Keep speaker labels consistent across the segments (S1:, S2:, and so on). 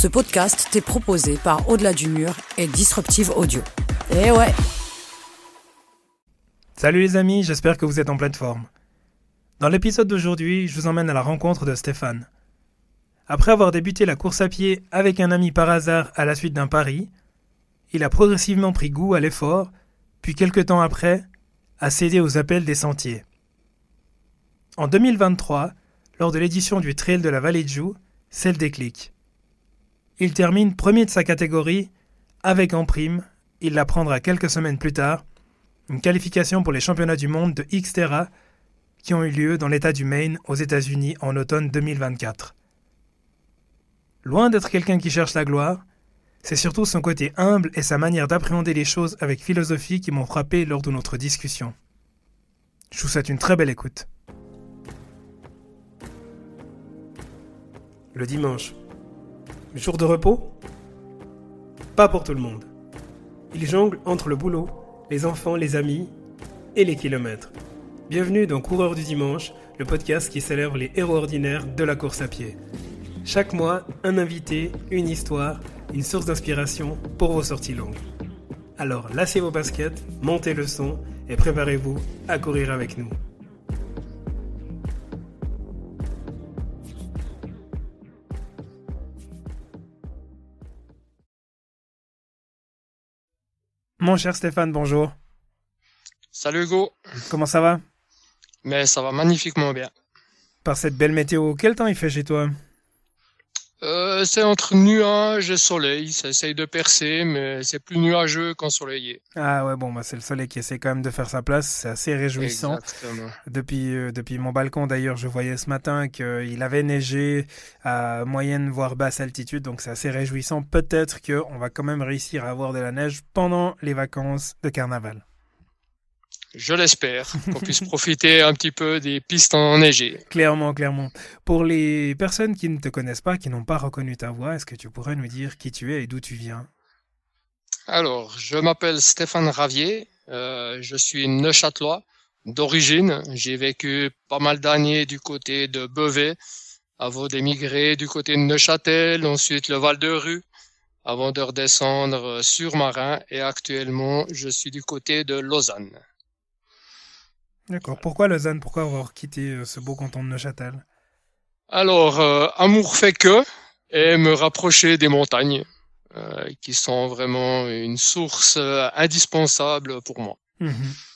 S1: Ce podcast t'est proposé par Au-delà du mur et Disruptive Audio. Eh ouais!
S2: Salut les amis, j'espère que vous êtes en pleine forme. Dans l'épisode d'aujourd'hui, je vous emmène à la rencontre de Stéphane. Après avoir débuté la course à pied avec un ami par hasard à la suite d'un pari, il a progressivement pris goût à l'effort, puis quelques temps après, a cédé aux appels des sentiers. En 2023, lors de l'édition du Trail de la Vallée de Joux, c'est le déclic. Il termine premier de sa catégorie, avec en prime, il la prendra quelques semaines plus tard, une qualification pour les championnats du monde de Xterra qui ont eu lieu dans l'État du Maine aux États-Unis en automne 2024. Loin d'être quelqu'un qui cherche la gloire, c'est surtout son côté humble et sa manière d'appréhender les choses avec philosophie qui m'ont frappé lors de notre discussion. Je vous souhaite une très belle écoute. Le dimanche. Jour de repos ? Pas pour tout le monde. Il jongle entre le boulot, les enfants, les amis et les kilomètres. Bienvenue dans Coureurs du dimanche, le podcast qui célèbre les héros ordinaires de la course à pied. Chaque mois, un invité, une histoire, une source d'inspiration pour vos sorties longues. Alors lâchez vos baskets, montez le son et préparez-vous à courir avec nous. Mon cher Stéphane, bonjour.
S3: Salut Hugo.
S2: Comment ça va ?
S3: Mais ça va magnifiquement bien.
S2: Par cette belle météo, quel temps il fait chez toi ?
S3: C'est entre nuages et soleil. Ça essaye de percer, mais c'est plus nuageux qu'ensoleillé.
S2: Ah ouais, bon, bah c'est le soleil qui essaie quand même de faire sa place. C'est assez réjouissant.
S3: Exactement.
S2: Depuis mon balcon, d'ailleurs, je voyais ce matin qu'il avait neigé à moyenne voire basse altitude. Donc c'est assez réjouissant. Peut-être qu'on va quand même réussir à avoir de la neige pendant les vacances de carnaval.
S3: Je l'espère, qu'on puisse profiter un petit peu des pistes enneigées.
S2: Clairement. Pour les personnes qui ne te connaissent pas, qui n'ont pas reconnu ta voix, est-ce que tu pourrais nous dire qui tu es et d'où tu viens ?
S3: Alors, je m'appelle Stéphane Ravier. Je suis neuchâtelois d'origine. J'ai vécu pas mal d'années du côté de Beauvais, avant d'émigrer du côté de Neuchâtel, ensuite le Val-de-Rue, avant de redescendre sur Marin. Et actuellement, je suis du côté de Lausanne.
S2: D'accord. Pourquoi Lausanne ? Pourquoi avoir quitté ce beau canton de Neuchâtel ?
S3: Alors, amour fait que, et me rapprocher des montagnes, qui sont vraiment une source indispensable pour moi.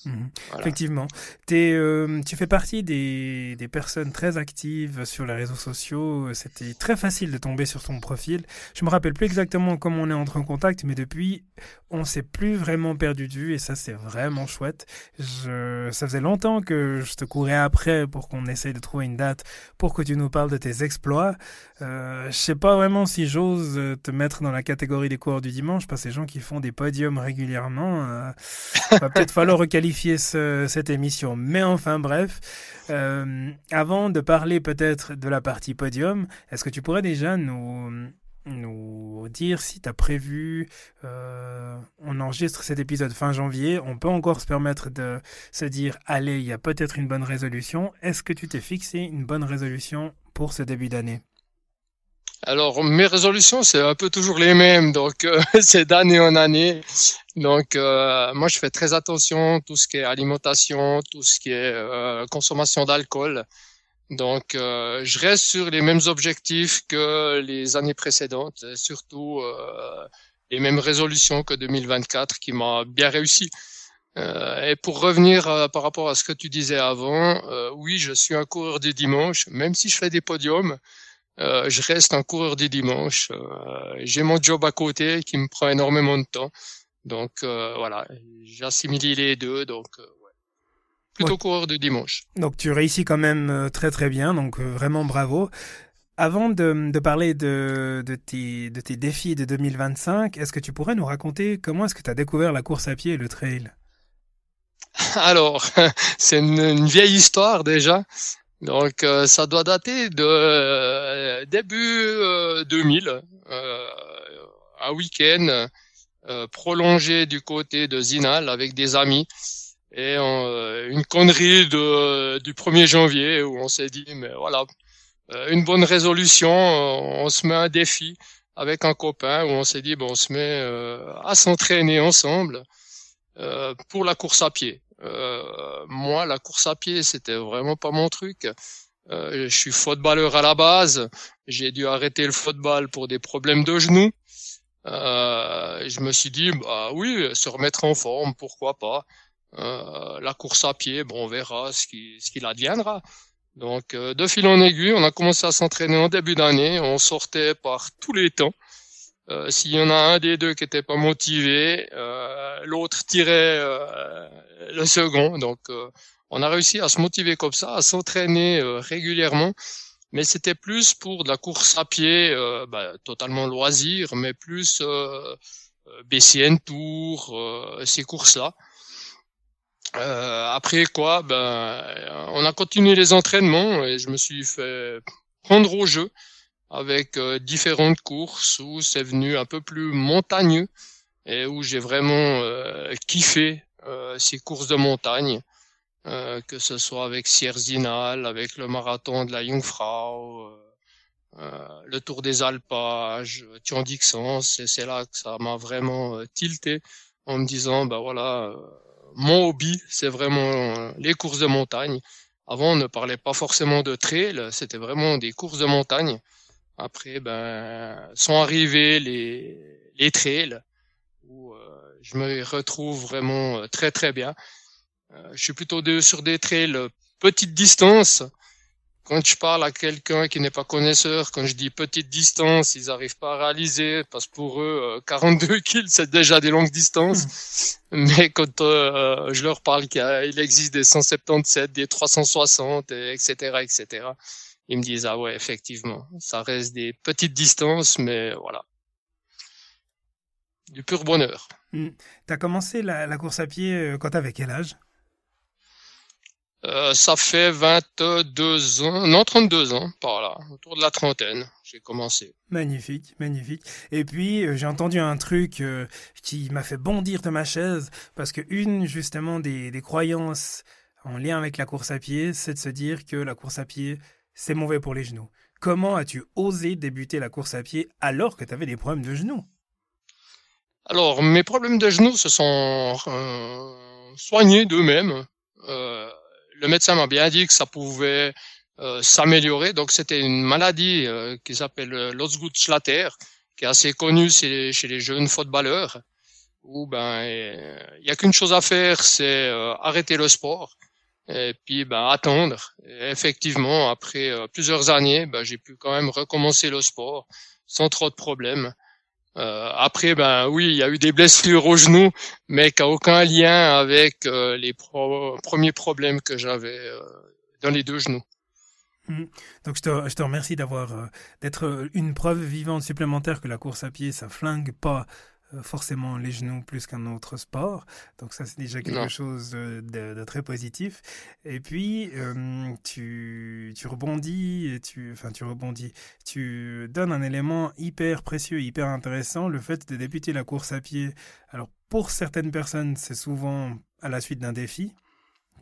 S3: Voilà.
S2: Effectivement. Tu fais partie des personnes très actives sur les réseaux sociaux. C'était très facile de tomber sur ton profil. Je me rappelle plus exactement comment on est entré en contact, mais depuis, on s'est plus vraiment perdu de vue et ça, c'est vraiment chouette. Ça faisait longtemps que je te courais après pour qu'on essaye de trouver une date pour que tu nous parles de tes exploits. Je sais pas vraiment si j'ose te mettre dans la catégorie des coureurs du dimanche parce que les gens qui font des podiums régulièrement, va peut-être falloir requalifier cette émission. Mais enfin bref, avant de parler peut-être de la partie podium, est-ce que tu pourrais déjà nous dire si tu as prévu, on enregistre cet épisode fin janvier, on peut encore se permettre de se dire, allez, il y a peut-être une bonne résolution. Est-ce que tu t'es fixé une bonne résolution pour ce début d'année ?
S3: Alors, mes résolutions, c'est un peu toujours les mêmes, donc c'est d'année en année. Donc, moi, je fais très attention tout ce qui est alimentation, tout ce qui est consommation d'alcool. Donc, je reste sur les mêmes objectifs que les années précédentes, et surtout les mêmes résolutions que 2024 qui m'a bien réussi. Et pour revenir par rapport à ce que tu disais avant, oui, je suis un coureur du dimanche, même si je fais des podiums. Je reste un coureur du dimanche. J'ai mon job à côté qui me prend énormément de temps. Donc voilà, j'assimile les deux. Donc ouais. Plutôt coureur du dimanche.
S2: Donc tu réussis quand même très très bien. Donc vraiment bravo. Avant de parler de tes défis de 2025, est-ce que tu pourrais nous raconter comment est-ce que tu as découvert la course à pied et le trail ?
S3: Alors, c'est une vieille histoire déjà. Donc, ça doit dater de début 2000, un week-end prolongé du côté de Zinal avec des amis et une connerie du 1er janvier où on s'est dit, mais voilà, une bonne résolution, on se met un défi avec un copain où on s'est dit, bon, on se met à s'entraîner ensemble pour la course à pied. Moi, la course à pied, c'était vraiment pas mon truc. Je suis footballeur à la base. J'ai dû arrêter le football pour des problèmes de genoux. Je me suis dit, bah oui, se remettre en forme, pourquoi pas. La course à pied, bon, on verra ce qu'il adviendra. Donc, de fil en aiguille, on a commencé à s'entraîner en début d'année. On sortait par tous les temps. S'il y en a un des deux qui était pas motivé, l'autre tirait le second. Donc, on a réussi à se motiver comme ça, à s'entraîner régulièrement. Mais c'était plus pour de la course à pied, totalement loisir, mais plus BCN Tour, ces courses-là. Après quoi, on a continué les entraînements et je me suis fait prendre au jeu avec différentes courses où c'est venu un peu plus montagneux et où j'ai vraiment kiffé ces courses de montagne, que ce soit avec Sierzinal, avec le marathon de la Jungfrau, le Tour des Alpages, Thion-Dixence, et c'est là que ça m'a vraiment tilté en me disant, voilà, mon hobby, c'est vraiment les courses de montagne. Avant, on ne parlait pas forcément de trail, c'était vraiment des courses de montagne. Après, sont arrivés les trails où je me retrouve vraiment très très bien. Je suis plutôt sur des trails petite distance. Quand je parle à quelqu'un qui n'est pas connaisseur, quand je dis petite distance, ils n'arrivent pas à réaliser parce que pour eux, 42 kills, c'est déjà des longues distances. Mais quand je leur parle qu'il existe des 177, des 360, etc., etc., ils me disent, ah ouais, effectivement, ça reste des petites distances, mais voilà. Du pur bonheur.
S2: T'as commencé la course à pied quand t'avais quel âge?
S3: Ça fait 22 ans, non 32 ans, par là, autour de la trentaine, j'ai commencé.
S2: Magnifique, magnifique. Et puis, j'ai entendu un truc qui m'a fait bondir de ma chaise, parce que justement, des croyances en lien avec la course à pied, c'est de se dire que la course à pied, c'est mauvais pour les genoux. Comment as-tu osé débuter la course à pied alors que tu avais des problèmes de genoux?
S3: Alors, mes problèmes de genoux se sont soignés d'eux-mêmes. Le médecin m'a bien dit que ça pouvait s'améliorer. Donc, c'était une maladie qui s'appelle l'Osgood-Schlatter, qui est assez connue chez les jeunes footballeurs, où il y a qu'une chose à faire, c'est arrêter le sport et puis attendre. Et effectivement, après plusieurs années, j'ai pu quand même recommencer le sport sans trop de problèmes. Après, oui, il y a eu des blessures au genou, mais qui n'a aucun lien avec les premiers problèmes que j'avais dans les deux genoux.
S2: Donc je te remercie d'être une preuve vivante supplémentaire que la course à pied, ça flingue pas forcément les genoux plus qu'un autre sport. Donc ça, c'est déjà quelque chose de très positif. Et puis, tu rebondis, tu donnes un élément hyper précieux, hyper intéressant, le fait de débuter la course à pied. Alors, pour certaines personnes, c'est souvent à la suite d'un défi.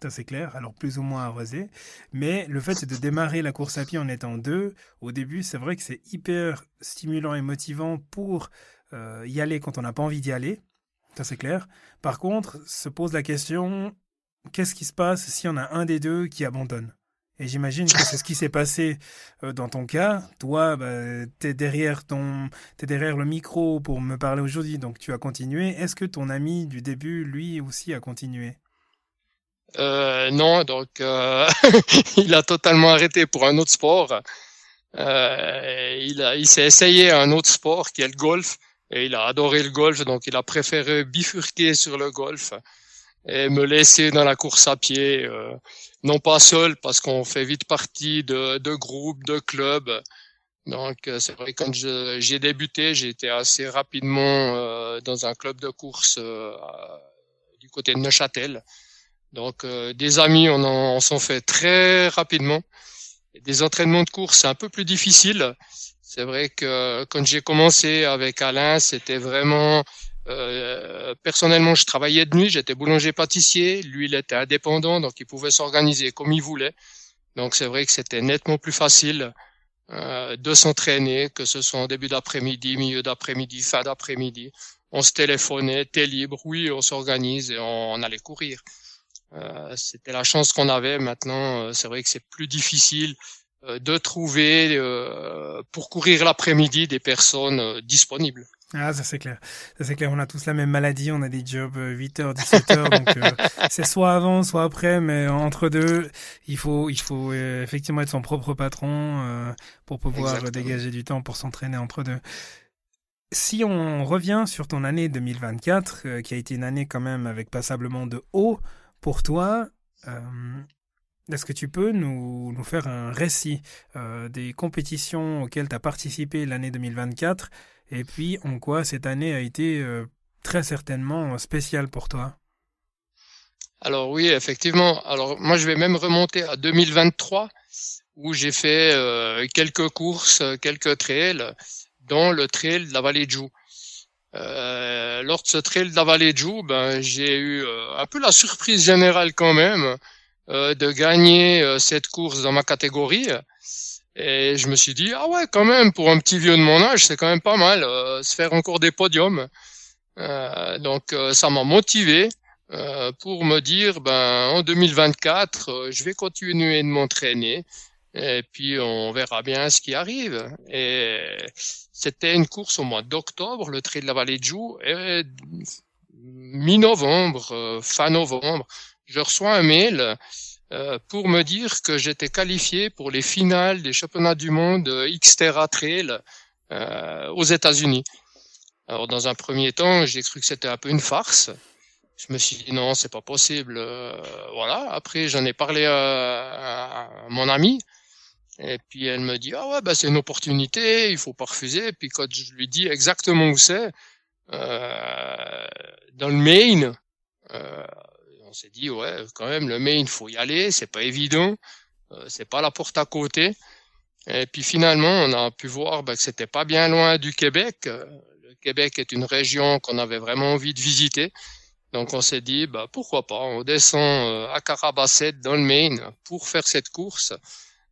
S2: Ça, c'est clair, alors plus ou moins arrosé. Mais le fait de démarrer la course à pied en étant deux, au début, c'est vrai que c'est hyper stimulant et motivant pour y aller quand on n'a pas envie d'y aller. Ça, c'est clair. Par contre, se pose la question, qu'est-ce qui se passe s'il y en a un des deux qui abandonne? Et j'imagine que c'est ce qui s'est passé dans ton cas. Toi, t'es derrière le micro pour me parler aujourd'hui, donc tu as continué. Est-ce que ton ami du début, lui aussi, a continué?
S3: Non, donc il a totalement arrêté pour un autre sport. Il s'est essayé à un autre sport qui est le golf et il a adoré le golf, donc il a préféré bifurquer sur le golf et me laisser dans la course à pied, non pas seul parce qu'on fait vite partie de groupes, de clubs. Donc c'est vrai que quand j'ai débuté, j'ai été assez rapidement dans un club de course du côté de Neuchâtel. Donc des amis, on s'en fait très rapidement. Et des entraînements de course, c'est un peu plus difficile. C'est vrai que quand j'ai commencé avec Alain, c'était vraiment personnellement, je travaillais de nuit, j'étais boulanger-pâtissier. Lui, il était indépendant, donc il pouvait s'organiser comme il voulait. Donc c'est vrai que c'était nettement plus facile de s'entraîner, que ce soit en début d'après-midi, milieu d'après-midi, fin d'après-midi. On se téléphonait, t'es libre, oui, on s'organise et on allait courir. C'était la chance qu'on avait. Maintenant, c'est vrai que c'est plus difficile de trouver pour courir l'après-midi des personnes disponibles.
S2: Ah, ça c'est clair. Ça c'est clair, on a tous la même maladie, on a des jobs 8h, 17h, donc c'est soit avant, soit après, mais entre deux, il faut effectivement être son propre patron pour pouvoir
S3: Exactement.
S2: dégager du temps pour s'entraîner entre deux. Si on revient sur ton année 2024, qui a été une année quand même avec passablement de haut pour toi, est-ce que tu peux nous faire un récit des compétitions auxquelles tu as participé l'année 2024 et puis en quoi cette année a été très certainement spéciale pour toi?
S3: Alors oui, effectivement. Alors moi, je vais même remonter à 2023 où j'ai fait quelques courses, quelques trails, dont le trail de la vallée de Joux. Lors de ce trail de la vallée de Joux, ben, j'ai eu un peu la surprise générale quand même de gagner cette course dans ma catégorie. Et je me suis dit, ah ouais, quand même, pour un petit vieux de mon âge, c'est quand même pas mal, se faire encore des podiums. Donc ça m'a motivé pour me dire, ben, en 2024, je vais continuer de m'entraîner. Et puis on verra bien ce qui arrive. Et c'était une course au mois d'octobre, le Trail de la Vallée de Joux, et mi-novembre, fin novembre, je reçois un mail pour me dire que j'étais qualifié pour les finales des championnats du monde Xterra Trail aux États-Unis. Alors dans un premier temps, j'ai cru que c'était un peu une farce. Je me suis dit non, c'est pas possible. Voilà. Après, j'en ai parlé à mon ami. Et puis elle me dit ah ouais bah c'est une opportunité, il faut pas refuser. Et puis quand je lui dis exactement où c'est, dans le Maine, on s'est dit ouais quand même le Maine faut y aller, c'est pas évident, c'est pas la porte à côté. Et puis finalement on a pu voir bah, que c'était pas bien loin du Québec. Le Québec est une région qu'on avait vraiment envie de visiter. Donc on s'est dit bah pourquoi pas, on descend à Carabasset dans le Maine pour faire cette course.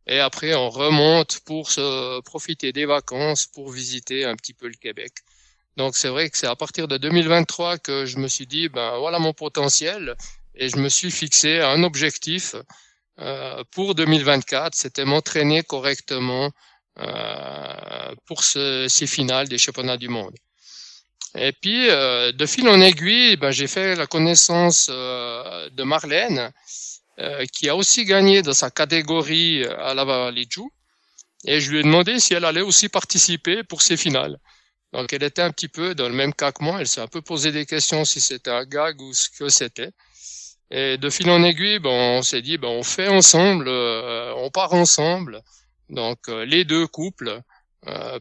S3: Et après, on remonte pour se profiter des vacances, pour visiter un petit peu le Québec. Donc, c'est vrai que c'est à partir de 2023 que je me suis dit, ben voilà mon potentiel, et je me suis fixé un objectif pour 2024, c'était m'entraîner correctement pour ces finales des championnats du monde. Et puis, de fil en aiguille, ben j'ai fait la connaissance de Marlène. Qui a aussi gagné dans sa catégorie à la Vallée de Joux. Et je lui ai demandé si elle allait aussi participer pour ces finales. Donc elle était un petit peu dans le même cas que moi. Elle s'est un peu posé des questions si c'était un gag ou ce que c'était. Et de fil en aiguille, on s'est dit, on fait ensemble, on part ensemble. Donc les deux couples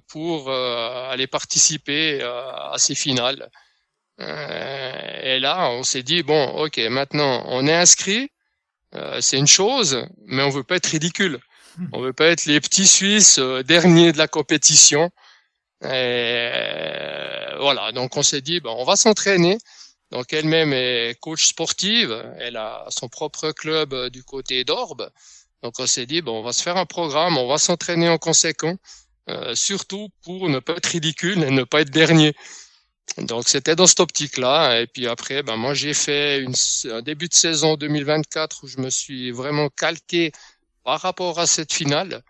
S3: pour aller participer à ces finales. Et là, on s'est dit, ok, maintenant on est inscrit. C'est une chose, mais on veut pas être ridicule. On veut pas être les petits Suisses derniers de la compétition. Et voilà, donc on s'est dit, on va s'entraîner. Donc elle-même est coach sportive, elle a son propre club du côté d'Orbe. Donc on s'est dit, on va se faire un programme, on va s'entraîner en conséquent, surtout pour ne pas être ridicule et ne pas être dernier. Donc c'était dans cette optique-là. Et puis après, moi j'ai fait un début de saison 2024 où je me suis vraiment calqué par rapport à cette finale,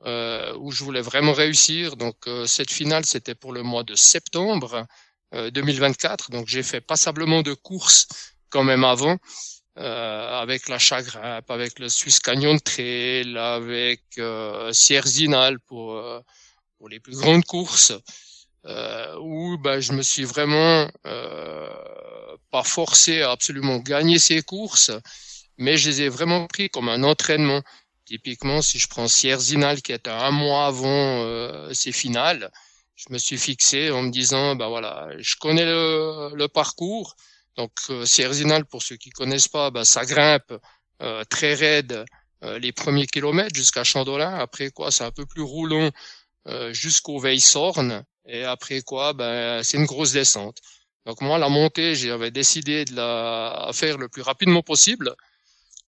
S3: où je voulais vraiment réussir. Donc cette finale, c'était pour le mois de septembre 2024. Donc j'ai fait passablement de courses quand même avant, avec la Chagrimpe, avec le Swiss Canyon Trail, avec Sierre-Zinal pour les plus grandes courses. Où je me suis vraiment pas forcé à absolument gagner ces courses, mais je les ai vraiment pris comme un entraînement. Typiquement, si je prends Sierre-Zinal qui était un mois avant ces finales, je me suis fixé en me disant voilà, je connais le parcours. Donc Sierre-Zinal, pour ceux qui connaissent pas, ça grimpe très raide les premiers kilomètres jusqu'à Chandolin. Après quoi, c'est un peu plus roulant jusqu'au Veille-Sorne. Et après quoi, c'est une grosse descente. Donc moi, la montée, j'avais décidé de la faire le plus rapidement possible,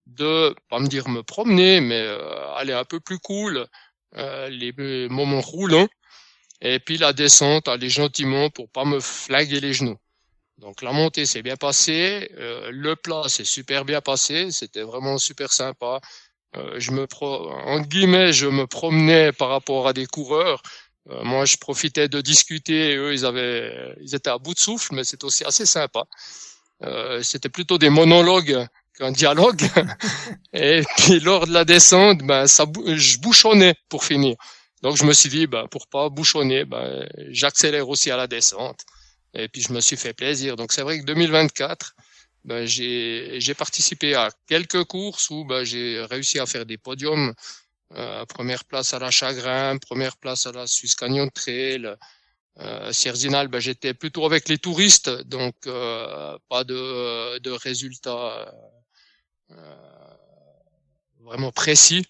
S3: de pas me dire me promener, mais aller un peu plus cool les moments roulants, et puis la descente, aller gentiment pour pas me flinguer les genoux. Donc la montée s'est bien passée, le plat s'est super bien passé, c'était vraiment super sympa. Entre guillemets, je me promenais par rapport à des coureurs. Moi, je profitais de discuter. Eux, ils étaient à bout de souffle, mais c'est aussi assez sympa. C'était plutôt des monologues qu'un dialogue. Et puis lors de la descente, je bouchonnais pour finir. Donc je me suis dit, pour pas bouchonner, j'accélère aussi à la descente. Et puis je me suis fait plaisir. Donc c'est vrai que 2024, j'ai participé à quelques courses où j'ai réussi à faire des podiums. Première place à la Chagrin, première place à la Swiss Canyon Trail. Sierzinal, j'étais plutôt avec les touristes, donc pas de résultats vraiment précis,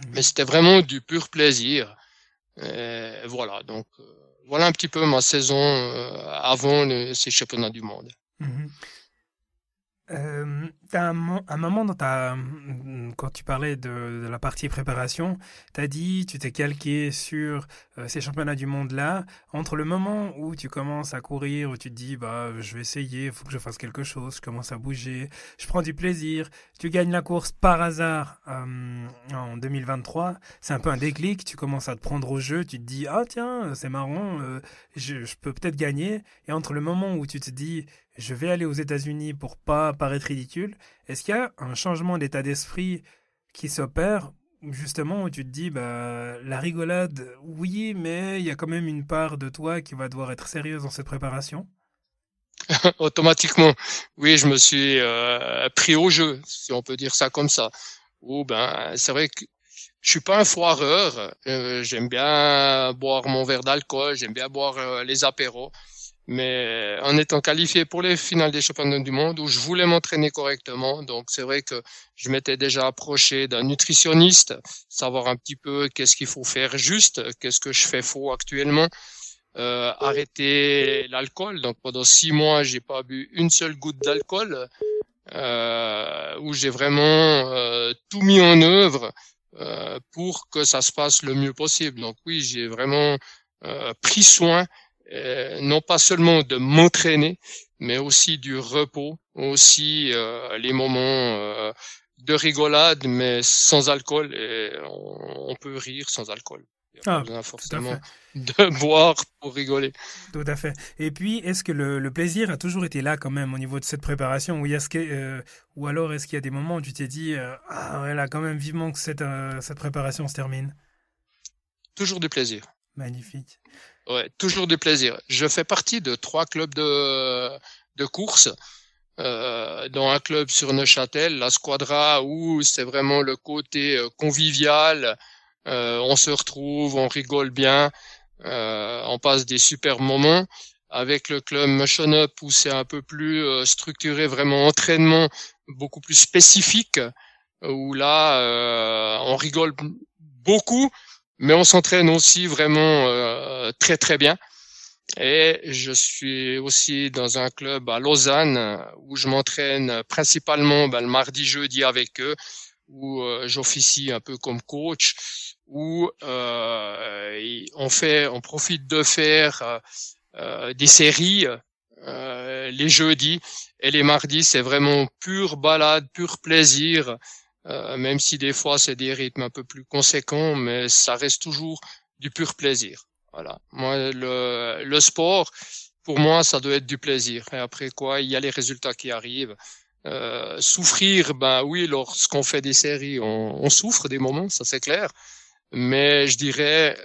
S3: mais c'était vraiment du pur plaisir. Et voilà, donc voilà un petit peu ma saison avant ces championnats du monde.
S2: T'as un moment quand tu parlais de la partie préparation, tu as dit, tu t'es calqué sur ces championnats du monde-là. Entre le moment où tu commences à courir, où tu te dis, je vais essayer, il faut que je fasse quelque chose, je commence à bouger, je prends du plaisir, tu gagnes la course par hasard en 2023, c'est un peu un déclic, tu commences à te prendre au jeu, tu te dis, ah tiens, c'est marrant, je peux peut-être gagner. Et entre le moment où tu te dis, je vais aller aux États-Unis pour pas paraître ridicule, est-ce qu'il y a un changement d'état d'esprit qui s'opère, justement, où tu te dis, la rigolade, oui, mais il y a quand même une part de toi qui va devoir être sérieuse dans cette préparation?
S3: Automatiquement, oui, je me suis pris au jeu, si on peut dire ça comme ça. Ou c'est vrai que je suis pas un foireur. J'aime bien boire mon verre d'alcool, j'aime bien boire les apéros. Mais en étant qualifié pour les finales des championnats du monde où je voulais m'entraîner correctement, donc c'est vrai que je m'étais déjà approché d'un nutritionniste, savoir un petit peu qu'est-ce qu'il faut faire juste, qu'est-ce que je fais faux actuellement, arrêter l'alcool. Donc pendant 6 mois, j'ai pas bu une seule goutte d'alcool, où j'ai vraiment tout mis en œuvre pour que ça se passe le mieux possible. Donc oui, j'ai vraiment pris soin. Non pas seulement de m'entraîner, mais aussi du repos, aussi les moments de rigolade, mais sans alcool. Et on peut rire sans alcool. Il n'y a pas besoin forcément de boire pour rigoler.
S2: Tout à fait. Et puis, est-ce que le plaisir a toujours été là quand même au niveau de cette préparation, ou alors est-ce qu'il y a des moments où tu t'es dit, ah ouais, là quand même vivement que cette préparation se termine?
S3: Toujours du plaisir.
S2: Magnifique.
S3: Ouais, toujours du plaisir. Je fais partie de 3 clubs de course, dans un club sur Neuchâtel, la Squadra, où c'est vraiment le côté convivial. On se retrouve, on rigole bien, on passe des super moments. Avec le club Motion Up, où c'est un peu plus structuré, vraiment entraînement beaucoup plus spécifique, où là on rigole beaucoup. Mais on s'entraîne aussi vraiment très très bien. Et je suis aussi dans un club à Lausanne où je m'entraîne principalement le mardi, jeudi avec eux, où j'officie un peu comme coach, où on profite de faire des séries les jeudis et les mardis, c'est vraiment pure balade, pur plaisir. Même si des fois c'est des rythmes un peu plus conséquents, mais ça reste toujours du pur plaisir. Voilà. Moi, le sport, pour moi, ça doit être du plaisir. Et après quoi, il y a les résultats qui arrivent. Souffrir, oui, lorsqu'on fait des séries, on souffre des moments, ça c'est clair. Mais je dirais,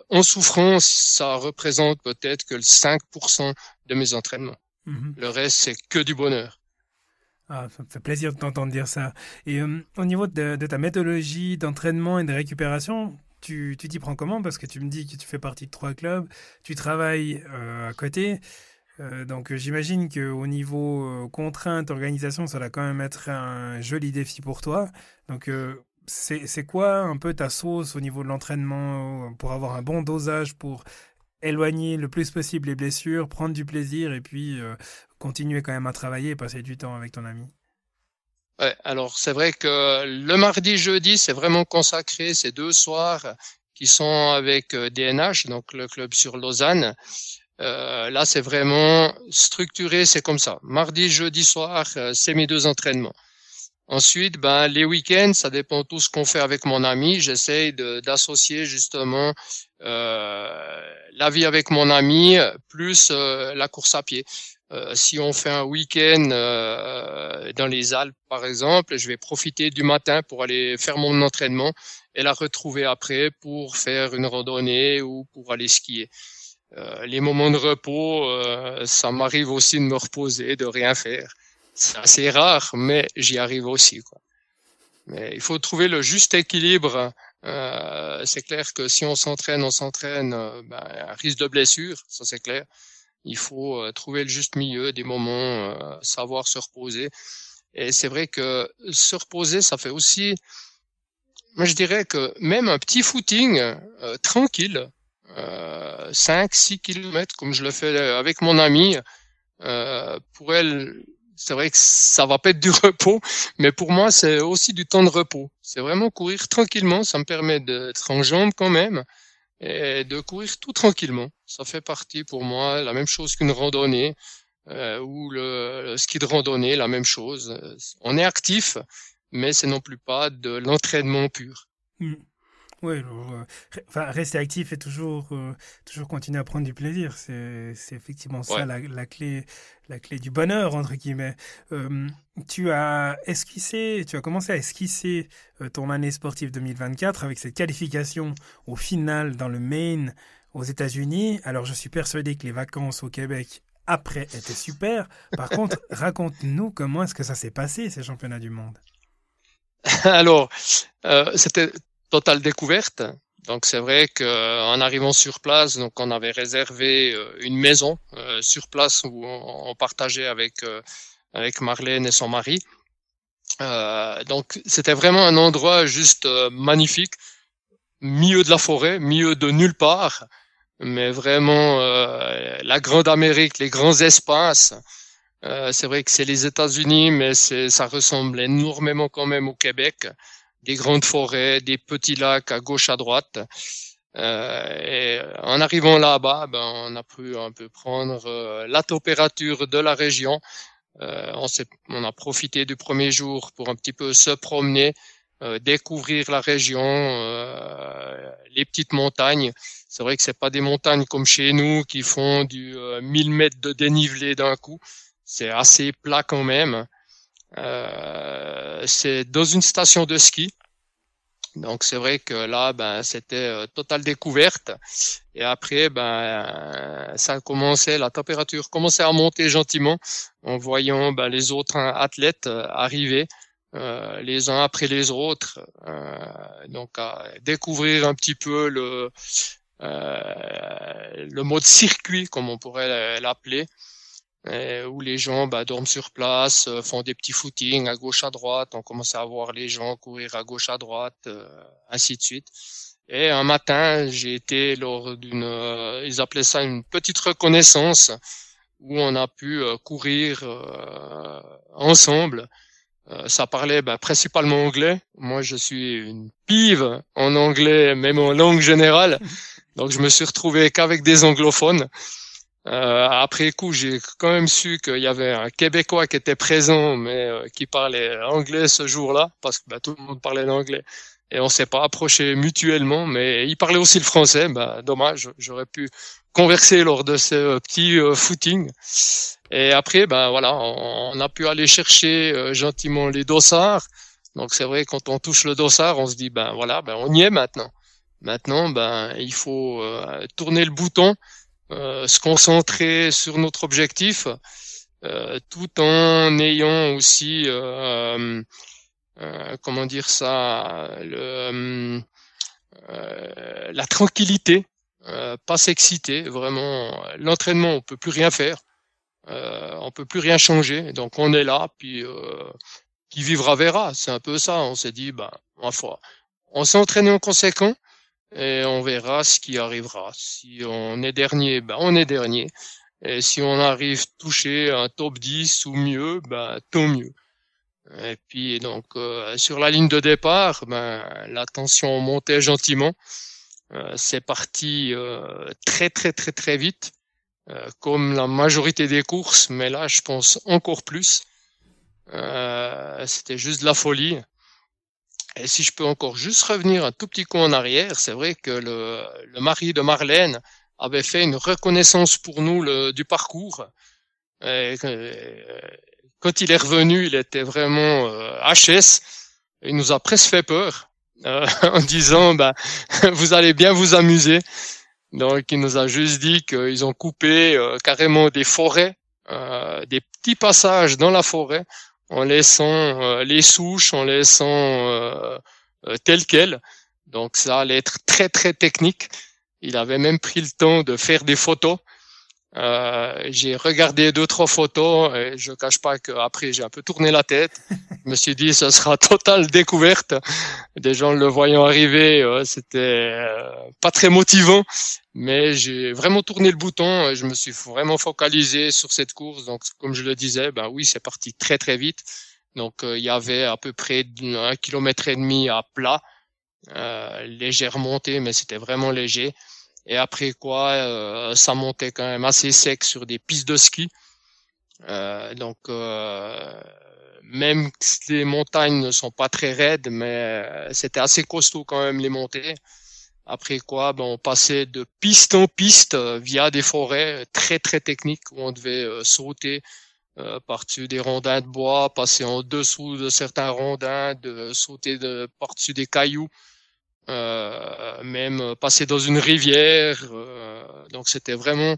S3: en souffrance, ça représente peut-être que le 5% de mes entraînements. Le reste, c'est que du bonheur.
S2: Ah, ça me fait plaisir de t'entendre dire ça. Et au niveau de ta méthodologie d'entraînement et de récupération, tu t'y prends comment? Parce que tu me dis que tu fais partie de 3 clubs, tu travailles à côté. Donc j'imagine qu'au niveau contrainte, organisation, ça va quand même être un joli défi pour toi. Donc c'est quoi un peu ta sauce au niveau de l'entraînement pour avoir un bon dosage, pour éloigner le plus possible les blessures, prendre du plaisir et puis continuer quand même à travailler et passer du temps avec ton ami?
S3: Ouais, alors c'est vrai que le mardi, jeudi, c'est vraiment consacré ces 2 soirs qui sont avec DNH, donc le club sur Lausanne. Là, c'est vraiment structuré, c'est comme ça. Mardi, jeudi soir, c'est mes 2 entraînements. Ensuite, les week-ends, ça dépend tout ce qu'on fait avec mon ami. J'essaye d'associer justement la vie avec mon ami plus la course à pied. Si on fait un week-end dans les Alpes, par exemple, je vais profiter du matin pour aller faire mon entraînement et la retrouver après pour faire une randonnée ou pour aller skier. Les moments de repos, ça m'arrive aussi de me reposer, de rien faire. C'est assez rare, mais j'y arrive aussi, quoi. Mais il faut trouver le juste équilibre. C'est clair que si on s'entraîne, à risque de blessure, ça c'est clair. Il faut trouver le juste milieu, des moments, savoir se reposer. Et c'est vrai que se reposer, ça fait aussi, moi je dirais que même un petit footing tranquille, 5-6 kilomètres, comme je le fais avec mon ami, pour elle, c'est vrai que ça va pas être du repos, mais pour moi, c'est aussi du temps de repos. C'est vraiment courir tranquillement, ça me permet d'être en jambes quand même, et de courir tout tranquillement. Ça fait partie pour moi, la même chose qu'une randonnée, ou le ski de randonnée, la même chose. On est actif, mais c'est non plus pas de l'entraînement pur.
S2: Oui, rester actif et toujours continuer à prendre du plaisir, c'est effectivement ça la clé du bonheur, entre guillemets. Tu as commencé à esquisser ton année sportive 2024 avec cette qualification au final dans le Maine aux États-Unis. Alors, je suis persuadé que les vacances au Québec après étaient super. Par contre, raconte-nous comment est-ce que ça s'est passé, ces championnats du monde.
S3: Alors, c'était totale découverte. Donc c'est vrai qu'en arrivant sur place, donc on avait réservé une maison sur place où on partageait avec Marlène et son mari. Donc c'était vraiment un endroit juste magnifique, milieu de la forêt, milieu de nulle part, mais vraiment la grande Amérique, les grands espaces. C'est vrai que c'est les États-Unis, mais ça ressemble énormément quand même au Québec. Des grandes forêts, des petits lacs à gauche, à droite. Et en arrivant là-bas, on a pu un peu prendre la température de la région. On a profité du premier jour pour un petit peu se promener, découvrir la région, les petites montagnes. C'est vrai que c'est pas des montagnes comme chez nous qui font du 1000 mètres de dénivelé d'un coup. C'est assez plat quand même. C'est dans une station de ski. Donc c'est vrai que là, c'était totale découverte. Et après, la température commençait à monter gentiment en voyant les autres athlètes arriver les uns après les autres. Donc à découvrir un petit peu le mode circuit, comme on pourrait l'appeler. Où les gens dorment sur place, font des petits footings à gauche à droite, on commence à voir les gens courir à gauche à droite, ainsi de suite. Et un matin, j'ai été lors d'une, ils appelaient ça une petite reconnaissance, où on a pu courir ensemble. Ça parlait principalement anglais. Moi, je suis une pive en anglais, même en langue générale. Donc, je me suis retrouvé qu'avec des anglophones. Après coup, j'ai quand même su qu'il y avait un Québécois qui était présent, mais qui parlait anglais ce jour-là, parce que tout le monde parlait l'anglais. Et on s'est pas approché mutuellement, mais il parlait aussi le français. Dommage, j'aurais pu converser lors de ce petit footing. Et après, on a pu aller chercher gentiment les dossards. Donc c'est vrai, quand on touche le dossard, on se dit on y est maintenant. Maintenant, il faut tourner le bouton. Se concentrer sur notre objectif, tout en ayant aussi, la tranquillité, pas s'exciter. Vraiment, l'entraînement, on peut plus rien faire, on peut plus rien changer. Donc on est là, puis qui vivra verra. C'est un peu ça. On s'est dit, on s'est entraîné en conséquent. Et on verra ce qui arrivera. Si on est dernier, on est dernier. Et si on arrive toucher un top 10 ou mieux, tant mieux. Et puis donc sur la ligne de départ, la tension montait gentiment. C'est parti très très très très vite, comme la majorité des courses, mais là je pense encore plus. C'était juste de la folie. Et si je peux encore juste revenir un tout petit coup en arrière, c'est vrai que le mari de Marlène avait fait une reconnaissance pour nous du parcours. Et, quand il est revenu, il était vraiment HS. Il nous a presque fait peur en disant vous allez bien vous amuser. Donc il nous a juste dit qu'ils ont coupé carrément des forêts, des petits passages dans la forêt, en laissant les souches, en laissant telles quelles. Donc ça allait être très très technique. Il avait même pris le temps de faire des photos. J'ai regardé 2-3 photos et je cache pas qu'après j'ai un peu tourné la tête. Je me suis dit ce sera totale découverte. Des gens le voyant arriver, c'était pas très motivant, mais j'ai vraiment tourné le bouton et je me suis vraiment focalisé sur cette course. Donc comme je le disais, oui, c'est parti très très vite. Donc il y avait à peu près 1,5 km à plat, légère montée, mais c'était vraiment léger. Et après quoi, ça montait quand même assez sec sur des pistes de ski. Donc même si les montagnes ne sont pas très raides, mais c'était assez costaud quand même les montées. Après quoi, on passait de piste en piste via des forêts très très techniques où on devait sauter par-dessus des rondins de bois, passer en dessous de certains rondins, de sauter par-dessus des cailloux. Même passer dans une rivière, donc c'était vraiment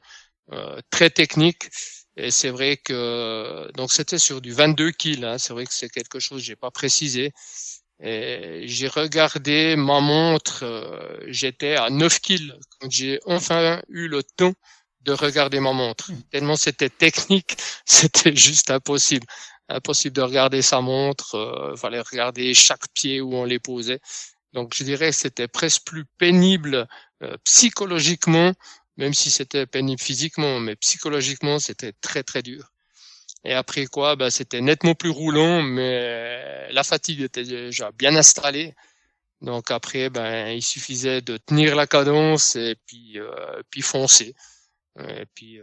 S3: très technique. Et c'est vrai que donc c'était sur du 22 kills, hein, c'est vrai que c'est quelque chose que j'ai pas précisé. Et j'ai regardé ma montre, j'étais à 9 kills quand j'ai enfin eu le temps de regarder ma montre. Tellement c'était technique, c'était juste impossible. Impossible de regarder sa montre, fallait regarder chaque pied où on les posait. Donc je dirais que c'était presque plus pénible psychologiquement, même si c'était pénible physiquement, mais psychologiquement c'était très très dur. Et après quoi, c'était nettement plus roulant, mais la fatigue était déjà bien installée. Donc après, il suffisait de tenir la cadence et puis foncer. Et puis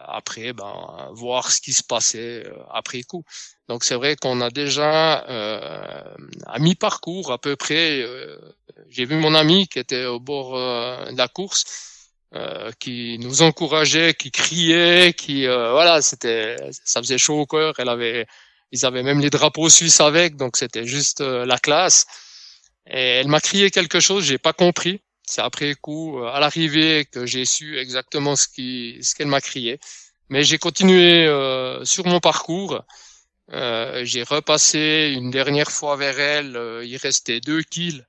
S3: après, voir ce qui se passait après coup. Donc c'est vrai qu'on a déjà à mi-parcours à peu près. J'ai vu mon ami qui était au bord de la course, qui nous encourageait, qui criait, voilà, ça faisait chaud au cœur. Ils avaient même les drapeaux suisses avec, donc c'était juste la classe. Et elle m'a crié quelque chose, j'ai pas compris. C'est après coup, à l'arrivée, que j'ai su exactement ce qu'elle m'a crié. Mais j'ai continué sur mon parcours. J'ai repassé une dernière fois vers elle. Il restait 2 kills.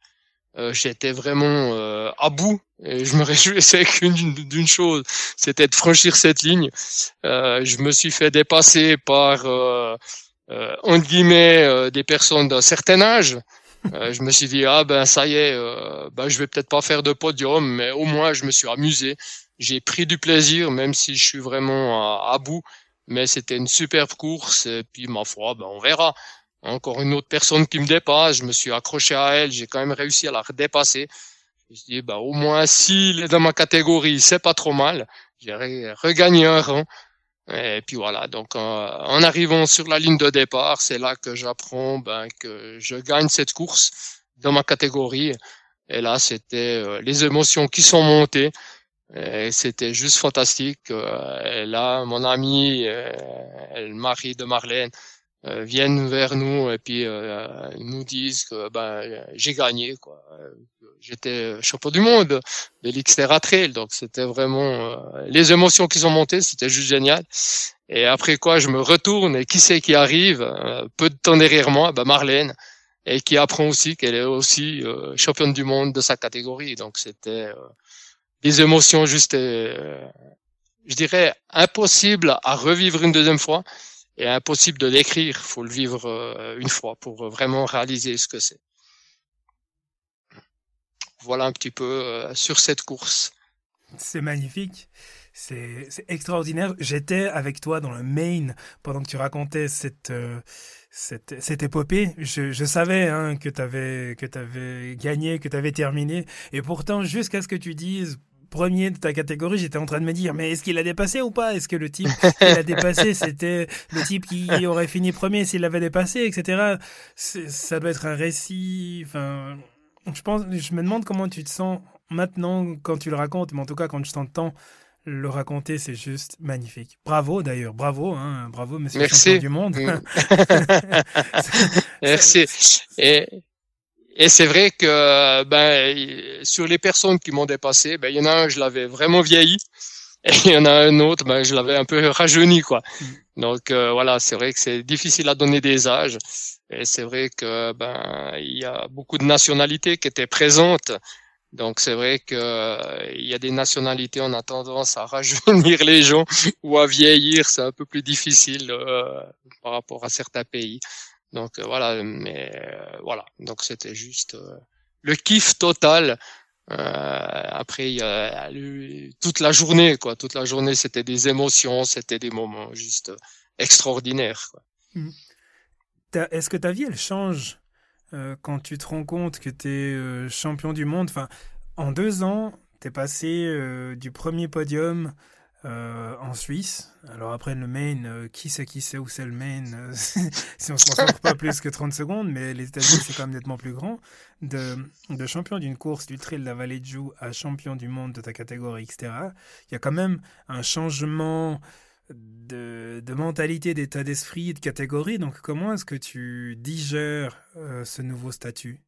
S3: J'étais vraiment à bout. Et je me réjouissais d'une chose, c'était de franchir cette ligne. Je me suis fait dépasser par, entre guillemets, des personnes d'un certain âge. Je me suis dit ça y est, je vais peut-être pas faire de podium, mais au moins je me suis amusé. J'ai pris du plaisir, même si je suis vraiment à bout. Mais c'était une superbe course et puis ma foi, on verra. Encore une autre personne qui me dépasse, je me suis accroché à elle, j'ai quand même réussi à la dépasser. Je me suis dit au moins s'il est dans ma catégorie, c'est pas trop mal. J'ai regagné un rang. Et puis voilà, donc en arrivant sur la ligne de départ, c'est là que j'apprends que je gagne cette course dans ma catégorie. Et là, c'était les émotions qui sont montées. Et c'était juste fantastique. Et là, mon ami, le mari de Marlène, viennent vers nous et puis ils nous disent que j'ai gagné quoi. J'étais champion du monde de l'Xterra Trail, donc c'était vraiment les émotions qui sont montées, c'était juste génial. Et après quoi, je me retourne et qui c'est qui arrive peu de temps derrière moi, Marlène, et qui apprend aussi qu'elle est aussi championne du monde de sa catégorie. Donc c'était des émotions juste, je dirais, impossibles à revivre une deuxième fois. Et impossible de l'écrire, faut le vivre une fois pour vraiment réaliser ce que c'est. Voilà un petit peu sur cette course.
S2: C'est magnifique. C'est extraordinaire. J'étais avec toi dans le Maine pendant que tu racontais cette épopée. Je savais hein, que t'avais gagné, que t'avais terminé. Et pourtant, jusqu'à ce que tu dises premier de ta catégorie, j'étais en train de me dire, mais est-ce qu'il a dépassé ou pas? Est-ce que le type qu'il a dépassé, c'était le type qui aurait fini premier s'il l'avait dépassé, etc. Ça doit être un récit. Enfin, je me demande comment tu te sens maintenant quand tu le racontes, mais en tout cas quand je t'entends le raconter, c'est juste magnifique. Bravo d'ailleurs, bravo, hein, bravo monsieur le champion
S3: Merci.
S2: du monde.
S3: Merci. Et, et c'est vrai que sur les personnes qui m'ont dépassé, il y en a un, je l'avais vraiment vieilli, et il y en a un autre, je l'avais un peu rajeuni, quoi. Donc voilà, c'est vrai que c'est difficile à donner des âges, et c'est vrai que il y a beaucoup de nationalités qui étaient présentes. Donc c'est vrai que il y a des nationalités, on a tendance à rajeunir les gens ou à vieillir, c'est un peu plus difficile par rapport à certains pays. Donc voilà, mais voilà, donc c'était juste le kiff total. Après il y a toute la journée, quoi, toute la journée c'était des émotions, c'était des moments juste extraordinaires, quoi.
S2: Est-ce que ta vie elle change quand tu te rends compte que tu es champion du monde? Enfin, en 2 ans, tu es passé du premier podium en Suisse. Alors après le Maine, qui sait où c'est le Maine si on se concentre pas plus que 30 secondes, mais les États-Unis c'est quand même nettement plus grand. De champion d'une course du Trail de la Vallée de Joux à champion du monde de ta catégorie, etc. Il y a quand même un changement de mentalité, d'état d'esprit, de catégorie. Donc comment est-ce que tu digères ce nouveau statut?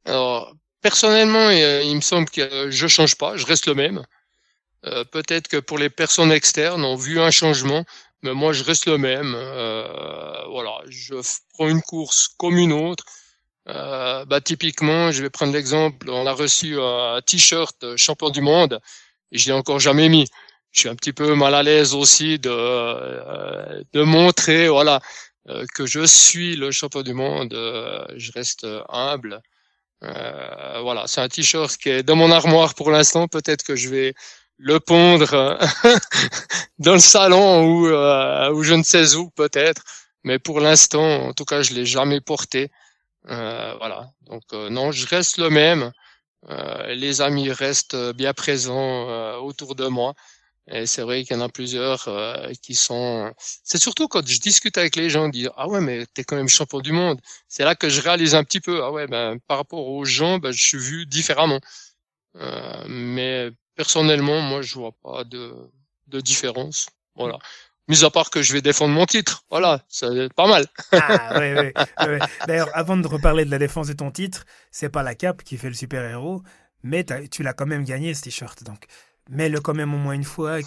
S3: Alors personnellement, il me semble que je change pas, je reste le même. Peut-être que pour les personnes externes ont vu un changement, mais moi je reste le même. Voilà, je prends une course comme une autre. Typiquement, je vais prendre l'exemple, on a reçu un t-shirt champion du monde et je l'ai encore jamais mis. Je suis un petit peu mal à l'aise aussi de montrer, voilà, que je suis le champion du monde. Je reste humble. Voilà, c'est un t-shirt qui est dans mon armoire pour l'instant. Peut-être que je vais le pondre dans le salon ou je ne sais où peut-être. Mais pour l'instant, en tout cas, je l'ai jamais porté. Voilà. Donc non, je reste le même. Les amis restent bien présents autour de moi. Et c'est vrai qu'il y en a plusieurs qui sont. C'est surtout quand je discute avec les gens, dire ah ouais mais t'es quand même champion du monde. C'est là que je réalise un petit peu ah ouais par rapport aux gens je suis vu différemment. Mais personnellement moi je vois pas de différence. Voilà. Mis à part que je vais défendre mon titre. Voilà, c'est pas mal.
S2: Ah oui, oui, oui. D'ailleurs, avant de reparler de la défense de ton titre, c'est pas la cape qui fait le super-héros, mais tu l'as quand même gagné ce t-shirt. Donc, mets-le quand même au moins une fois.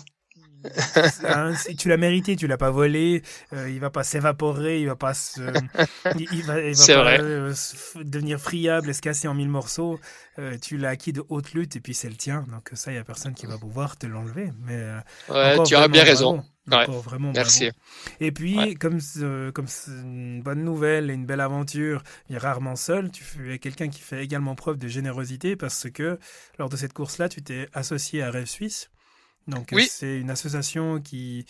S2: Hein, tu l'as mérité, tu l'as pas volé. Il va pas s'évaporer, il va pas il va
S3: C'est
S2: pas
S3: vrai.
S2: devenir friable et se casser en 1000 morceaux. Tu l'as acquis de haute lutte et puis c'est le tien. Donc ça, il y a personne qui va pouvoir te l'enlever. Mais
S3: Ouais,
S2: encore
S3: tu as bien
S2: vraiment
S3: raison.
S2: bravo.
S3: Ouais,
S2: Encore vraiment bravo.
S3: merci.
S2: Et puis,
S3: Ouais.
S2: comme c'est une bonne nouvelle et une belle aventure, il est rarement seul. Tu es quelqu'un qui fait également preuve de générosité parce que lors de cette course-là, tu t'es associé à Rêve Suisse. Donc,
S3: Oui.
S2: c'est une association qui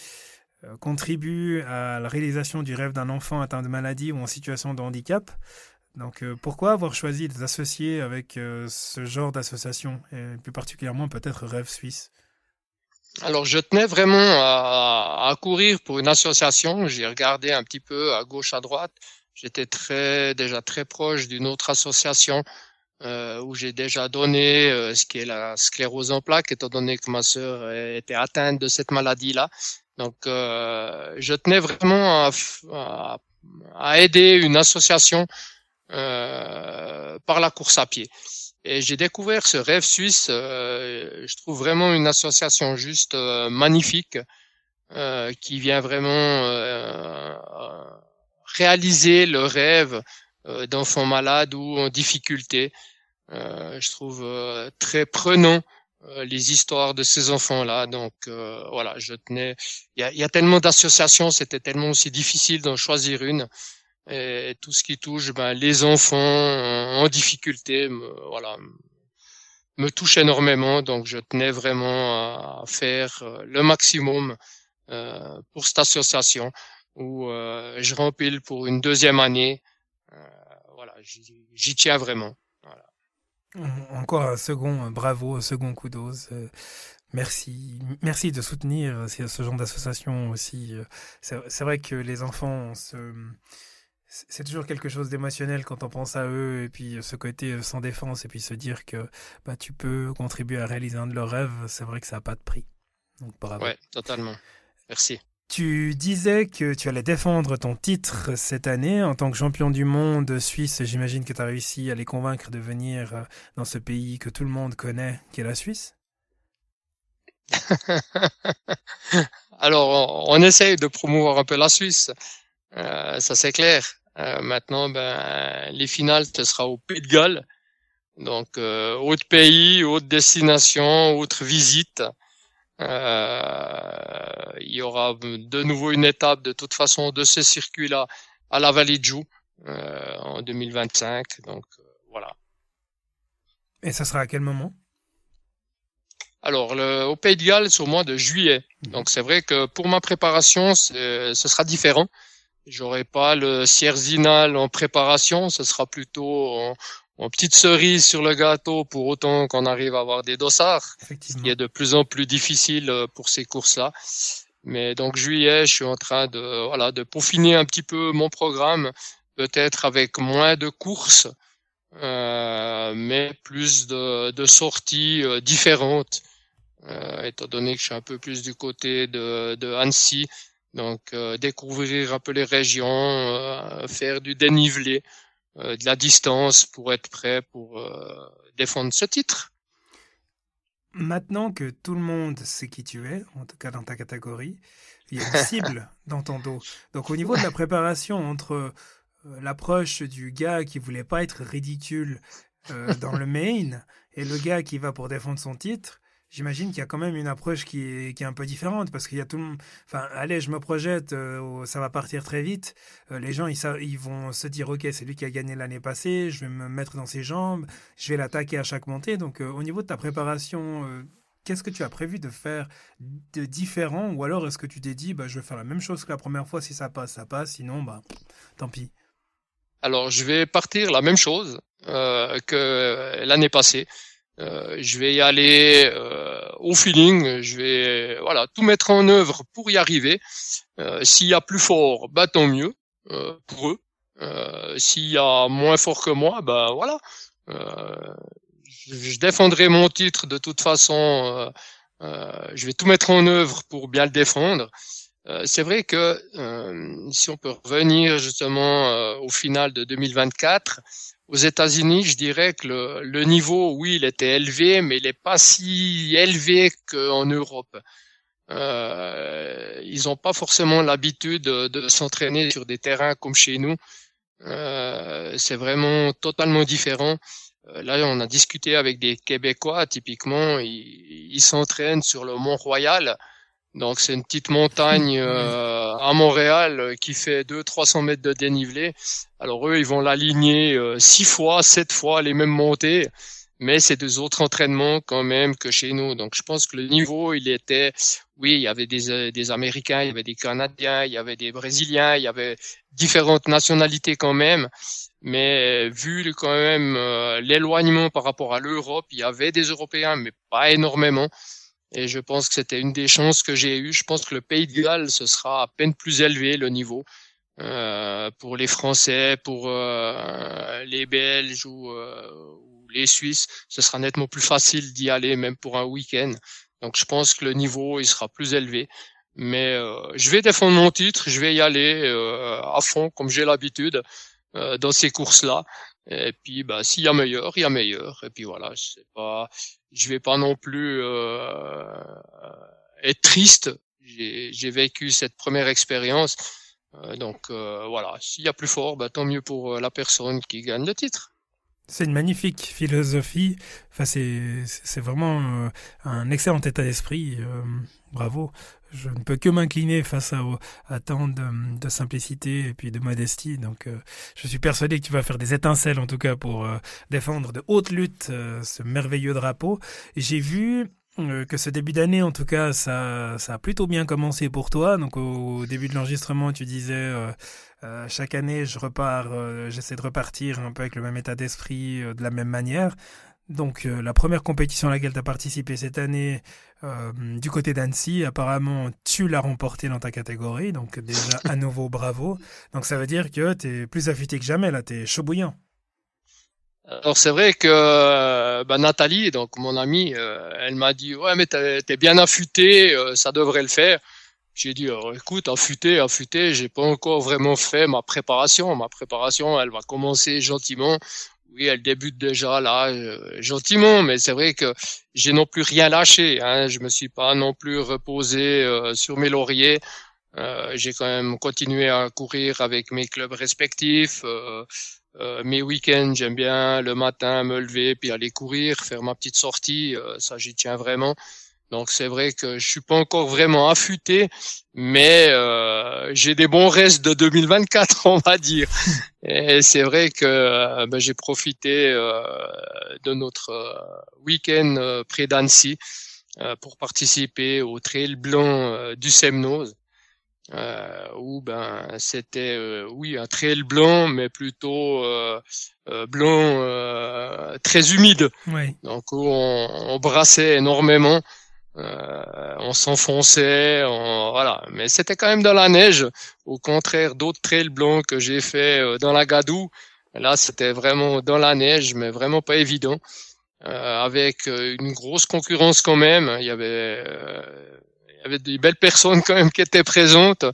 S2: contribue à la réalisation du rêve d'un enfant atteint de maladie ou en situation de handicap. Donc, pourquoi avoir choisi de t'associer avec ce genre d'association, et plus particulièrement peut-être Rêve Suisse?
S3: Alors, je tenais vraiment à courir pour une association. J'ai regardé un petit peu à gauche, à droite. J'étais déjà très proche d'une autre association où j'ai déjà donné ce qui est la sclérose en plaques, étant donné que ma sœur était atteinte de cette maladie-là. Donc, je tenais vraiment à aider une association par la course à pied. Et j'ai découvert ce Rêve Suisse. Je trouve vraiment une association juste magnifique qui vient vraiment réaliser le rêve d'enfants malades ou en difficulté. Je trouve très prenant les histoires de ces enfants-là. Donc voilà, je tenais. Il y a tellement d'associations, c'était tellement aussi difficile d'en choisir une. Et tout ce qui touche les enfants en difficulté, voilà, me touche énormément. Donc, je tenais vraiment à faire le maximum pour cette association où je rempile pour une deuxième année. Voilà, j'y tiens vraiment. Voilà.
S2: Encore un second bravo, un second coup d'ose. Merci, merci de soutenir ce genre d'association aussi. C'est vrai que les enfants, c'est toujours quelque chose d'émotionnel quand on pense à eux et puis ce côté sans défense et puis se dire que bah, tu peux contribuer à réaliser un de leurs rêves, c'est vrai que ça n'a pas de prix. Donc bravo.
S3: Ouais, totalement. Merci.
S2: Tu disais que tu allais défendre ton titre cette année en tant que champion du monde suisse. J'imagine que tu as réussi à les convaincre de venir dans ce pays que tout le monde connaît, qui est la Suisse.
S3: Alors, on essaye de promouvoir un peu la Suisse, ça c'est clair. Maintenant, les finales, ce sera au Pays de Galles. Donc, autre pays, autre destination, autre visite. Il y aura de nouveau une étape de toute façon de ce circuit-là à la Vallée de Joux en 2025. Donc, voilà.
S2: Et ça sera à quel moment?
S3: Alors, au Pays de Galles, c'est au mois de juillet. Donc, c'est vrai que pour ma préparation, ce sera différent. J'aurai pas le Sierzinal en préparation. Ce sera plutôt en petite cerise sur le gâteau pour autant qu'on arrive à avoir des dossards. Ce qui est de plus en plus difficile pour ces courses-là. Mais donc, juillet, je suis en train de peaufiner un petit peu mon programme. Peut-être avec moins de courses, mais plus de sorties différentes. Étant donné que je suis un peu plus du côté de Annecy, donc découvrir un peu les régions, faire du dénivelé, de la distance pour être prêt pour défendre ce titre.
S2: Maintenant que tout le monde sait qui tu es, en tout cas dans ta catégorie, il y a une cible dans ton dos. Donc au niveau de la préparation entre l'approche du gars qui voulait pas être ridicule dans le main et le gars qui va pour défendre son titre, j'imagine qu'il y a quand même une approche qui est un peu différente parce qu'il y a tout le monde. Enfin, allez, je me projette, ça va partir très vite. Les gens, ils vont se dire, ok, c'est lui qui a gagné l'année passée, je vais me mettre dans ses jambes, je vais l'attaquer à chaque montée. Donc, au niveau de ta préparation, qu'est-ce que tu as prévu de faire de différent ou alors est-ce que tu t'es dit, bah, je vais faire la même chose que la première fois, si ça passe, ça passe, sinon, bah, tant pis.
S3: Alors, je vais partir la même chose que l'année passée. Je vais y aller au feeling, je vais tout mettre en œuvre pour y arriver. S'il y a plus fort, bah tant mieux pour eux. S'il y a moins fort que moi, bah voilà. Je défendrai mon titre de toute façon. Je vais tout mettre en œuvre pour bien le défendre. C'est vrai que si on peut revenir justement au final de 2024. Aux États-Unis, je dirais que le niveau, oui, il était élevé, mais il n'est pas si élevé qu'en Europe. Ils n'ont pas forcément l'habitude de s'entraîner sur des terrains comme chez nous. C'est vraiment totalement différent. Là, on a discuté avec des Québécois, typiquement, ils s'entraînent sur le Mont-Royal. Donc, c'est une petite montagne à Montréal qui fait 200-300 mètres de dénivelé. Alors, eux, ils vont l'aligner 6 fois, 7 fois les mêmes montées, mais c'est des autres entraînements quand même que chez nous. Donc, je pense que le niveau, il était... Oui, il y avait des Américains, il y avait des Canadiens, il y avait des Brésiliens, il y avait différentes nationalités quand même. Mais vu quand même l'éloignement par rapport à l'Europe, il y avait des Européens, mais pas énormément. Et je pense que c'était une des chances que j'ai eues. Je pense que le Pays de Galles, ce sera à peine plus élevé, le niveau. Pour les Français, pour les Belges ou les Suisses, ce sera nettement plus facile d'y aller, même pour un week-end. Donc je pense que le niveau, il sera plus élevé. Mais je vais défendre mon titre, je vais y aller à fond, comme j'ai l'habitude, dans ces courses-là. Et puis, bah, s'il y a meilleur, il y a meilleur. Et puis voilà, je vais pas non plus être triste. J'ai vécu cette première expérience. Donc voilà, s'il y a plus fort, bah, tant mieux pour la personne qui gagne le titre.
S2: C'est une magnifique philosophie. Enfin, c'est vraiment un excellent état d'esprit. Bravo. Je ne peux que m'incliner face à tant de simplicité et puis de modestie. Donc, je suis persuadé que tu vas faire des étincelles, en tout cas, pour défendre de haute lutte ce merveilleux drapeau. J'ai vu que ce début d'année, en tout cas, ça a plutôt bien commencé pour toi. Donc, au début de l'enregistrement, tu disais chaque année, j'essaie de repartir un peu avec le même état d'esprit, de la même manière. Donc, la première compétition à laquelle tu as participé cette année, du côté d'Annecy, apparemment, tu l'as remporté dans ta catégorie. Donc, déjà, à nouveau, bravo. Donc, ça veut dire que tu es plus affûté que jamais, là. Tu es chaud bouillant.
S3: Alors c'est vrai que Nathalie, donc mon amie, elle m'a dit ouais mais t'es bien affûté, ça devrait le faire. J'ai dit écoute affûté, j'ai pas encore vraiment fait ma préparation. Ma préparation, elle va commencer gentiment. Oui, elle débute déjà là gentiment, mais c'est vrai que j'ai non plus rien lâché. Hein. Je me suis pas non plus reposé sur mes lauriers. J'ai quand même continué à courir avec mes clubs respectifs. Mes week-ends, j'aime bien le matin me lever puis aller courir, faire ma petite sortie. Ça, j'y tiens vraiment. Donc c'est vrai que je suis pas encore vraiment affûté, mais j'ai des bons restes de 2024, on va dire. Et c'est vrai que j'ai profité de notre week-end près d'Annecy pour participer au Trail blanc du Semnoz. Où c'était oui un trail blanc mais plutôt blanc très humide.
S2: Oui.
S3: Donc où on brassait énormément, on s'enfonçait, voilà. Mais c'était quand même dans la neige, au contraire d'autres trails blancs que j'ai fait dans la Gadoue. Là c'était vraiment dans la neige, mais vraiment pas évident, avec une grosse concurrence quand même. Il y avait des belles personnes quand même qui étaient présentes,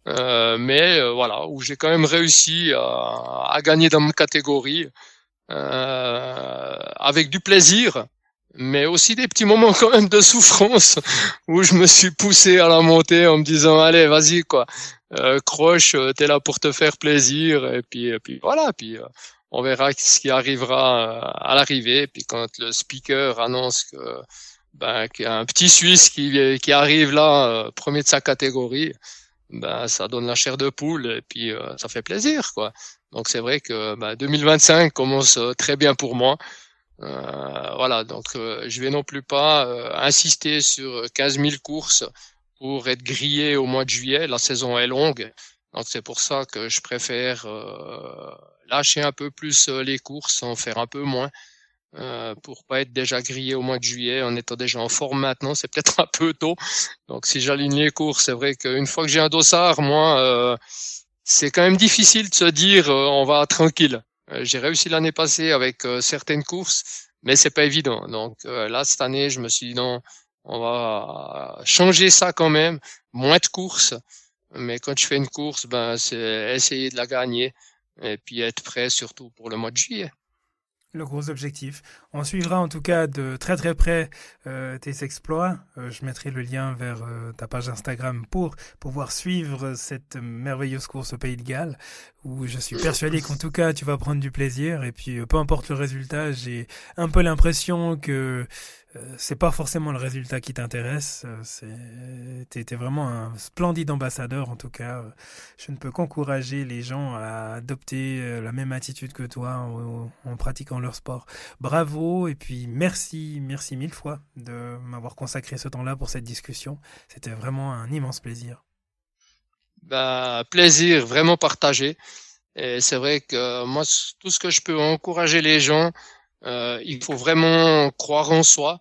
S3: mais voilà, où j'ai quand même réussi à gagner dans ma catégorie, avec du plaisir, mais aussi des petits moments quand même de souffrance, où je me suis poussé à la montée en me disant allez vas-y quoi, croche, t'es là pour te faire plaisir, et puis voilà, puis on verra ce qui arrivera à l'arrivée. Puis quand le speaker annonce qu'il y a un petit Suisse qui arrive là, premier de sa catégorie, ça donne la chair de poule et puis ça fait plaisir, quoi. Donc c'est vrai que 2025 commence très bien pour moi. Voilà, donc je vais non plus pas insister sur 15 000 courses pour être grillé au mois de juillet. La saison est longue, donc c'est pour ça que je préfère lâcher un peu plus les courses, en faire un peu moins. Pour pas être déjà grillé au mois de juillet, en étant déjà en forme maintenant, c'est peut-être un peu tôt. Donc si j'aligne les courses, c'est vrai qu'une fois que j'ai un dossard, moi, c'est quand même difficile de se dire on va tranquille. J'ai réussi l'année passée avec certaines courses, mais c'est pas évident. Donc là cette année, je me suis dit non, on va changer ça quand même, moins de courses. Mais quand je fais une course, c'est essayer de la gagner et puis être prêt surtout pour le mois de juillet.
S2: Le gros objectif. On suivra en tout cas de très très près tes exploits. Je mettrai le lien vers ta page Instagram pour pouvoir suivre cette merveilleuse course au Pays de Galles, où je suis persuadé qu'en tout cas tu vas prendre du plaisir. Et puis peu importe le résultat, j'ai un peu l'impression que c'est pas forcément le résultat qui t'intéresse. T'es vraiment un splendide ambassadeur en tout cas. Je ne peux qu'encourager les gens à adopter la même attitude que toi en pratiquant leur sport. Bravo et puis merci mille fois de m'avoir consacré ce temps-là pour cette discussion. C'était vraiment un immense plaisir.
S3: Plaisir vraiment partagé. Et c'est vrai que moi, tout ce que je peux encourager les gens, il faut vraiment croire en soi.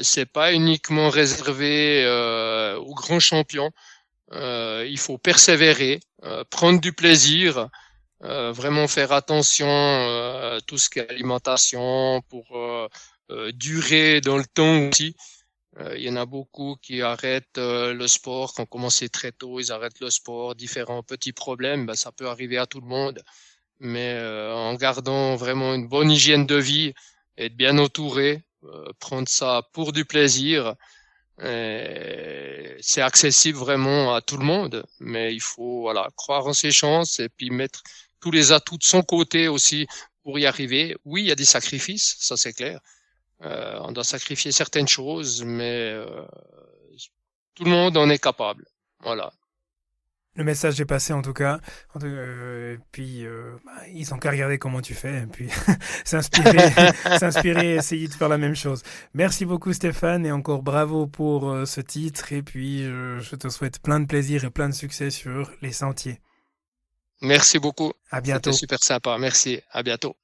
S3: C'est pas uniquement réservé aux grands champions. Il faut persévérer, prendre du plaisir, vraiment faire attention à tout ce qui est alimentation pour durer dans le temps aussi. Il y en a beaucoup qui arrêtent le sport, qui ont commencé très tôt, ils arrêtent le sport, différents petits problèmes, ça peut arriver à tout le monde. Mais en gardant vraiment une bonne hygiène de vie, être bien entouré, prendre ça pour du plaisir, c'est accessible vraiment à tout le monde. Mais il faut croire en ses chances et puis mettre tous les atouts de son côté aussi pour y arriver. Oui, il y a des sacrifices, ça c'est clair. On doit sacrifier certaines choses, mais tout le monde en est capable. Voilà.
S2: Le message est passé en tout cas. Puis ils ont qu'à regarder comment tu fais. Et puis s'inspirer et essayer de faire la même chose. Merci beaucoup Stéphane et encore bravo pour ce titre. Et puis je te souhaite plein de plaisir et plein de succès sur les sentiers.
S3: Merci beaucoup.
S2: À bientôt.
S3: C'était super sympa. Merci. À bientôt.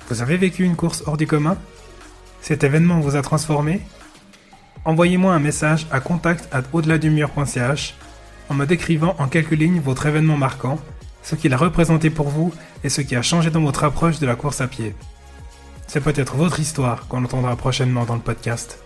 S2: Vous avez vécu une course hors du commun? Cet événement vous a transformé? Envoyez-moi un message à contact@audeladumur.ch en me décrivant en quelques lignes votre événement marquant, ce qu'il a représenté pour vous et ce qui a changé dans votre approche de la course à pied. C'est peut-être votre histoire qu'on entendra prochainement dans le podcast.